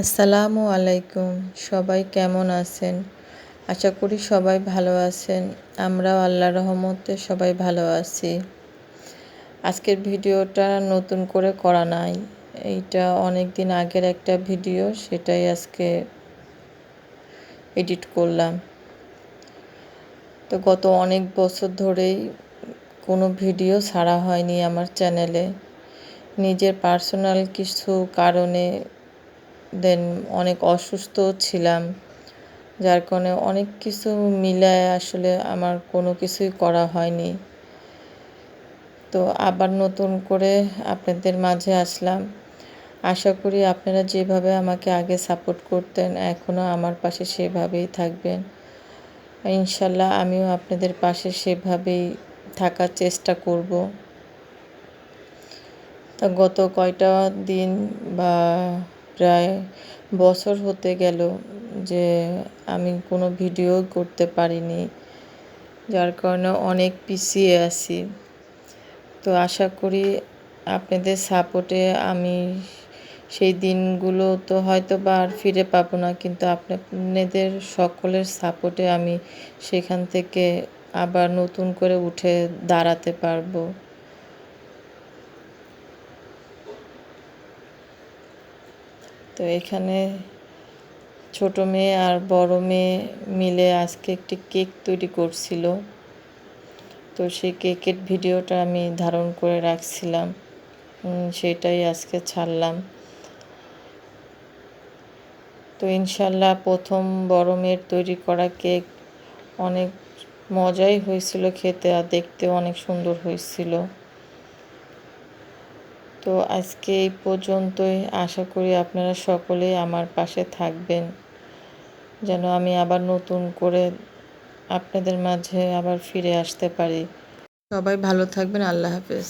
আসসালামু আলাইকুম। সবাই কেমন আছেন? আশা করি সবাই ভালো আছেন। আমরাও আল্লাহর রহমতে সবাই ভালো আছি। আজকের ভিডিওটা নতুন করে করা নাই। এইটা অনেক দিন আগের একটা ভিডিও, সেটাই আজকে এডিট করলাম। তো গত অনেক বছর ধরেই কোনো ভিডিও ছাড়া হয়নি আমার চ্যানেলে। নিজের পার্সোনাল কিছু কারণে অনেক অসুস্থ ছিলাম, যার কারণে অনেক কিছু মিলায় আসলে আমার কোনো কিছুই করা হয়নি। তো আবার নতুন করে আপনাদের মাঝে আসলাম। আশা করি আপনারা যেভাবে আমাকে আগে সাপোর্ট করতেন এখনও আমার পাশে সেভাবেই থাকবেন। ইনশাল্লাহ আমিও আপনাদের পাশে সেভাবেই থাকার চেষ্টা করব। তা গত কয়টা দিন বা প্রায় বছর হতে গেল যে আমি কোনো ভিডিও করতে পারিনি, যার কারণে অনেক পিছিয়ে আছি। তো আশা করি আপনাদের সাপোর্টে আমি সেই দিনগুলো তো হয়তো বা আর ফিরে পাবো না, কিন্তু আপনাদের সকলের সাপোর্টে আমি সেখান থেকে আবার নতুন করে উঠে দাঁড়াতে পারবো। তো এখানে ছোট মেয়ে আর বড় মেয়ে মিলে আজকে একটি কেক তৈরি করছিল। তো সেই কেকের ভিডিওটা আমি ধারণ করে রাখছিলাম, সেটাই আজকে ছাড়লাম। তো ইনশাল্লাহ প্রথম বড় মেয়ের তৈরি করা কেক অনেক মজাই হয়েছিল খেতে, আর দেখতেও অনেক সুন্দর হয়েছিল। তো আজকে এই পর্যন্তই। আশা করি আপনারা সকলেই আমার পাশে থাকবেন, যেন আমি আবার নতুন করে আপনাদের মাঝে আবার ফিরে আসতে পারি। সবাই ভালো থাকবেন। আল্লাহ হাফেজ।